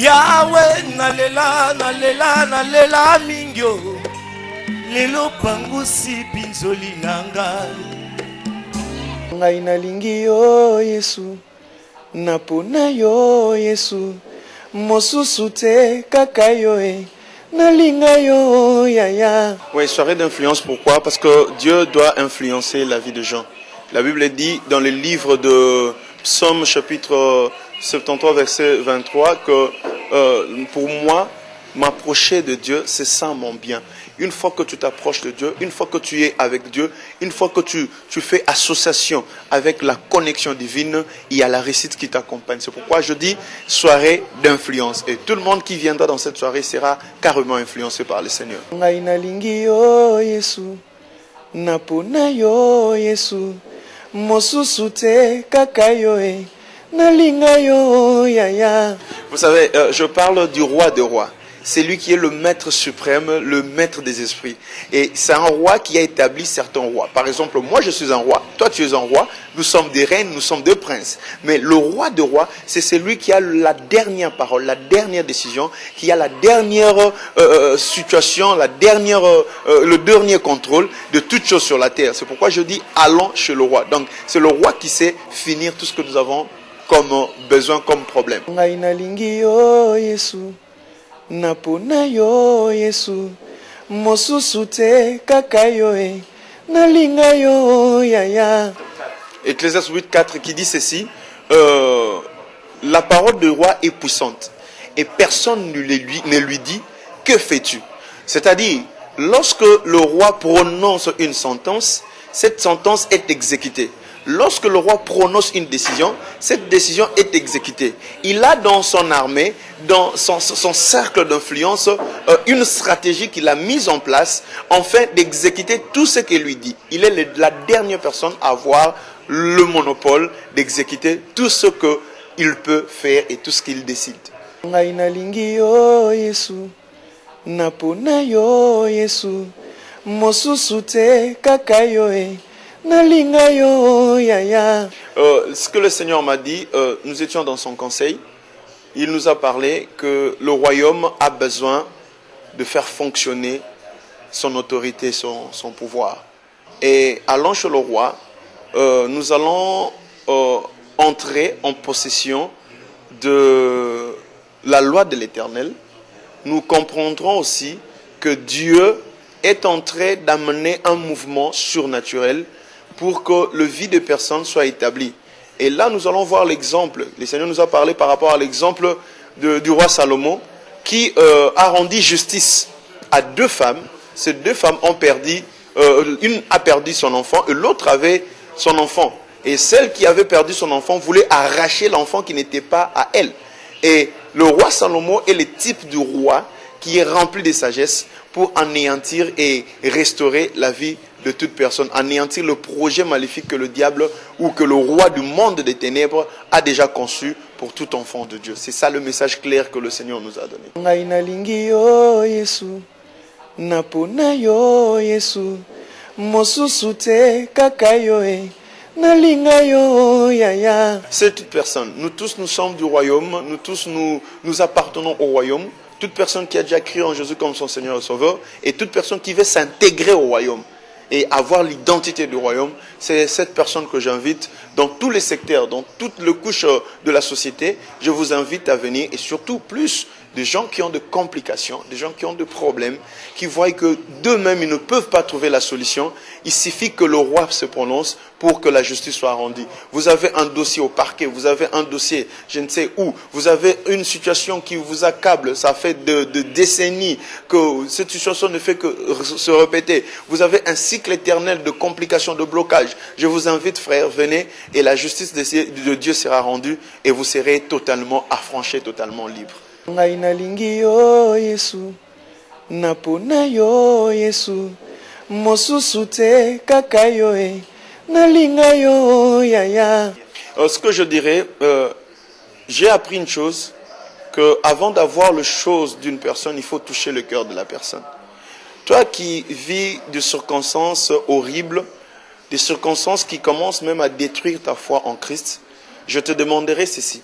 Yahweh nalela nalela nalela mingyo lelo pangusi pinzoli nanga ngai nalingi yo Yesu napona yo Yesu mosusu te kaka yo nalinga yo yaya. Oui, soirée d'influence, pourquoi? Parce que Dieu doit influencer la vie de gens. La Bible dit dans le livre de Psaume chapitre 73 verset 23 que pour moi, m'approcher de Dieu, c'est ça mon bien. Une fois que tu t'approches de Dieu, une fois que tu es avec Dieu, une fois que tu fais association avec la connexion divine, il y a la réussite qui t'accompagne. C'est pourquoi je dis soirée d'influence. Et tout le monde qui viendra dans cette soirée sera carrément influencé par le Seigneur. Vous savez, je parle du roi des rois. C'est lui qui est le maître suprême, le maître des esprits. Et c'est un roi qui a établi certains rois. Par exemple, moi je suis un roi, toi tu es un roi, nous sommes des reines, nous sommes des princes. Mais le roi des rois, c'est celui qui a la dernière parole, la dernière décision, qui a la dernière situation, le dernier contrôle de toutes choses sur la terre. C'est pourquoi je dis allons chez le roi. Donc c'est le roi qui sait finir tout ce que nous avons comme besoin, comme problème. Napona yo Yesu mosusu te kaka yo nalinga yo yaya. Ecclésiaste 8:4 qui dit ceci, la parole du roi est puissante et personne ne lui dit que fais-tu. C'est-à-dire, lorsque le roi prononce une sentence, cette sentence est exécutée. Lorsque le roi prononce une décision, cette décision est exécutée. Il a dans son armée, dans son cercle d'influence, une stratégie qu'il a mise en place afin d'exécuter tout ce qu'il lui dit. Il est la dernière personne à avoir le monopole d'exécuter tout ce qu'il peut faire et tout ce qu'il décide. Ce que le Seigneur m'a dit, nous étions dans son conseil, il nous a parlé que le royaume a besoin de faire fonctionner son autorité, son pouvoir. Et allant chez le roi, nous allons entrer en possession de la loi de l'Éternel. Nous comprendrons aussi que Dieu est en train d'amener un mouvement surnaturel pour que le vie de personnes soit établi. Et là, nous allons voir l'exemple. Le Seigneur nous a parlé par rapport à l'exemple du roi Salomon qui a rendu justice à deux femmes. Ces deux femmes ont perdu, une a perdu son enfant et l'autre avait son enfant. Et celle qui avait perdu son enfant voulait arracher l'enfant qui n'était pas à elle. Et le roi Salomon est le type du roi qui est rempli de sagesse pour anéantir et restaurer la vie de toute personne, anéantir le projet maléfique que le diable ou que le roi du monde des ténèbres a déjà conçu pour tout enfant de Dieu. C'est ça le message clair que le Seigneur nous a donné. C'est toute personne. Nous tous, nous sommes du royaume. Nous tous, nous appartenons au royaume. Toute personne qui a déjà cru en Jésus comme son Seigneur et Sauveur, et toute personne qui veut s'intégrer au royaume et avoir l'identité du royaume, c'est cette personne que j'invite dans tous les secteurs, dans toutes les couches de la société. Je vous invite à venir, et surtout plus des gens qui ont des complications, des gens qui ont des problèmes, qui voient que d'eux-mêmes ils ne peuvent pas trouver la solution. Il suffit que le roi se prononce pour que la justice soit rendue. Vous avez un dossier au parquet, vous avez un dossier je ne sais où, vous avez une situation qui vous accable, ça fait de décennies que cette situation ne fait que se répéter. Vous avez un cycle éternel de complications, de blocages. Je vous invite, frères, venez et la justice de Dieu sera rendue et vous serez totalement affranchis, totalement libres. Ce que je dirais, j'ai appris une chose, que avant d'avoir le chose d'une personne, il faut toucher le cœur de la personne. Toi qui vis des circonstances horribles, des circonstances qui commencent même à détruire ta foi en Christ, je te demanderai ceci.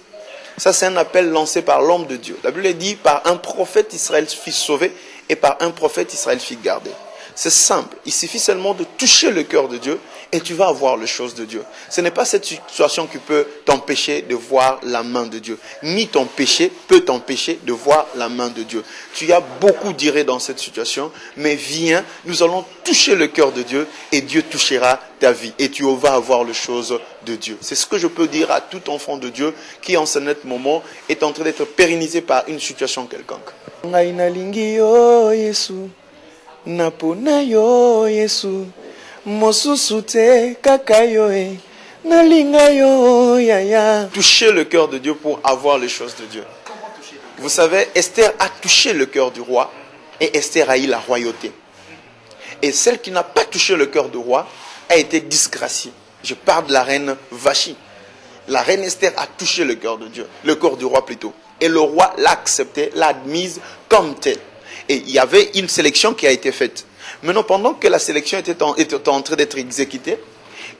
Ça, c'est un appel lancé par l'homme de Dieu. La Bible dit, par un prophète, Israël fut sauvé, et par un prophète, Israël fut gardé. C'est simple. Il suffit seulement de toucher le cœur de Dieu et tu vas avoir les choses de Dieu. Ce n'est pas cette situation qui peut t'empêcher de voir la main de Dieu. Ni ton péché peut t'empêcher de voir la main de Dieu. Tu as beaucoup d'irré dans cette situation, mais viens, nous allons toucher le cœur de Dieu et Dieu touchera ta vie. Et tu vas avoir les choses de Dieu. C'est ce que je peux dire à tout enfant de Dieu qui en ce net moment est en train d'être pérennisé par une situation quelconque. Napona yo Yesu mosusu te kaka yo nalinga yo yaya. Toucher le cœur de Dieu pour avoir les choses de Dieu. Vous savez, Esther a touché le cœur du roi et Esther a eu la royauté. Et celle qui n'a pas touché le cœur du roi a été disgraciée. Je parle de la reine Vachi. La reine Esther a touché le cœur de Dieu, le cœur du roi plutôt. Et le roi l'a acceptée, l'a admise comme telle. Et il y avait une sélection qui a été faite. Maintenant, pendant que la sélection était en train d'être exécutée,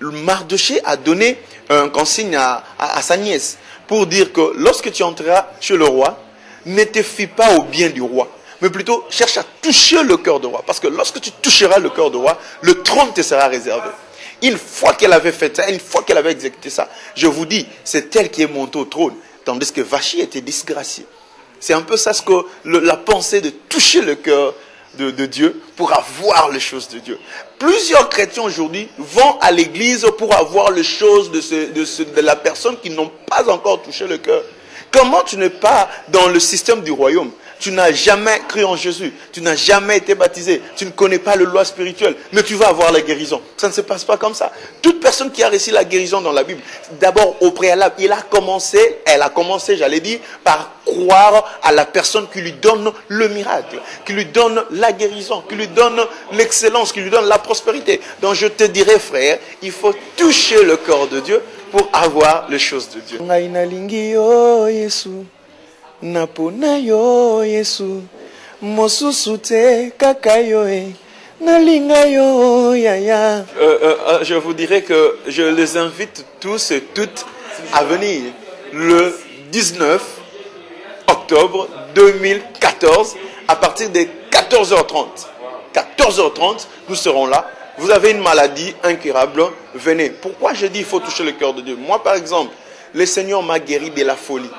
Mardoché a donné un consigne à sa nièce pour dire que lorsque tu entreras chez le roi, ne te fie pas au bien du roi, mais plutôt cherche à toucher le cœur du roi. Parce que lorsque tu toucheras le cœur du roi, le trône te sera réservé. Une fois qu'elle avait fait ça, une fois qu'elle avait exécuté ça, je vous dis, c'est elle qui est montée au trône, tandis que Vachi était disgraciée. C'est un peu ça ce que la pensée de toucher le cœur de Dieu pour avoir les choses de Dieu. Plusieurs chrétiens aujourd'hui vont à l'église pour avoir les choses de la personne qui n'ont pas encore touché le cœur. Comment tu n'es pas dans le système du royaume? Tu n'as jamais cru en Jésus, tu n'as jamais été baptisé, tu ne connais pas le loi spirituelle, mais tu vas avoir la guérison. Ça ne se passe pas comme ça. Toute personne qui a réussi la guérison dans la Bible, d'abord au préalable, elle a commencé, j'allais dire, par croire à la personne qui lui donne le miracle, qui lui donne la guérison, qui lui donne l'excellence, qui lui donne la prospérité. Donc je te dirais, frère, il faut toucher le cœur de Dieu pour avoir les choses de Dieu. Napona yo Yesu mosusu te kaka yo nalinga yo yaya. Je vous dirais que je les invite tous et toutes à venir le 19 octobre 2014 à partir de 14h30. 14h30, nous serons là. Vous avez une maladie incurable, venez. Pourquoi je dis qu'il faut toucher le cœur de Dieu? Moi, par exemple, le Seigneur m'a guéri de la folie.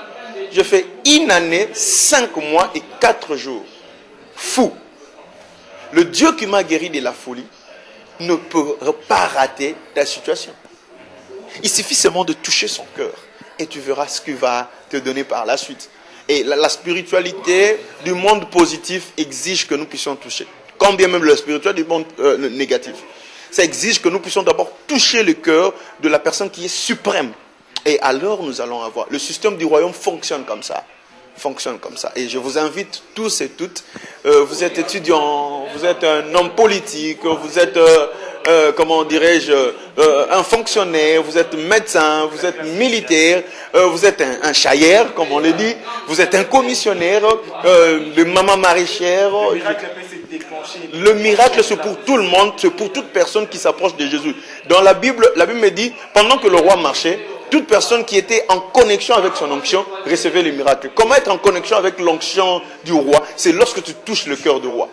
Je fais une année, 5 mois et 4 jours. Fou. Le Dieu qui m'a guéri de la folie ne peut pas rater ta situation. Il suffit seulement de toucher son cœur et tu verras ce qu'il va te donner par la suite. Et la spiritualité du monde positif exige que nous puissions toucher. Quand bien même la spiritualité du monde négatif. Ça exige que nous puissions d'abord toucher le cœur de la personne qui est suprême. Et alors nous allons avoir. Le système du royaume fonctionne comme ça. Et je vous invite tous et toutes. Vous êtes étudiants, vous êtes un homme politique, vous êtes, comment dirais-je, un fonctionnaire, vous êtes médecin, vous êtes militaire, vous êtes un chaillère, comme on le dit, vous êtes un commissionnaire, le maman maraîchère. Le miracle, c'est pour tout le monde, c'est pour toute personne qui s'approche de Jésus. Dans la Bible me dit, pendant que le roi marchait, toute personne qui était en connexion avec son onction recevait le miracle. Comment être en connexion avec l'onction du roi? C'est lorsque tu touches le cœur du roi.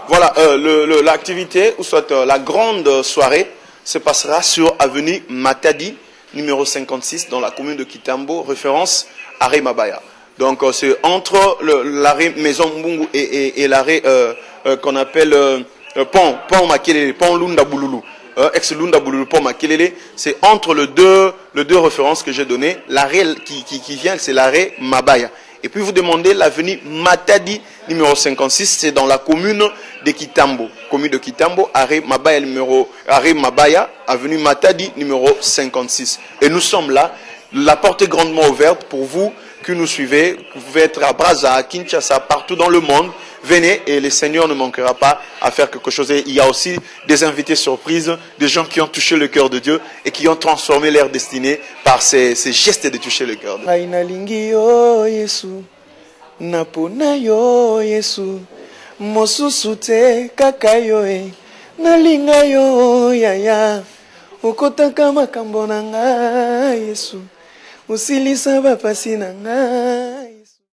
Voilà, l'activité, ou soit la grande soirée, se passera sur avenue Matadi, numéro 56, dans la commune de Kitambo, référence Arrêt Mabaya. Donc c'est entre l'arrêt Maison Mbungu et l'arrêt qu'on appelle Pont Makelele, Pont Lunda Boululu, ex Lunda Boululu, Pont Makelele. C'est entre les deux références que j'ai données. L'arrêt qui vient, c'est l'arrêt Mabaya. Et puis vous demandez l'avenue Matadi numéro 56, c'est dans la commune de Kitambo. Commune de Kitambo, arrêt Mabaya, avenue Matadi numéro 56. Et nous sommes là, la porte est grandement ouverte pour vous qui nous suivez. Vous pouvez être à Brazza, à Kinshasa, partout dans le monde. Venez et le Seigneur ne manquera pas à faire quelque chose. Et il y a aussi des invités surprises, des gens qui ont touché le cœur de Dieu et qui ont transformé leur destinée par ces gestes de toucher le cœur de Dieu. mosusu te kaka yo nalinga yo yaya okotaka makambo na nga Yesu usilisa bapasi na nga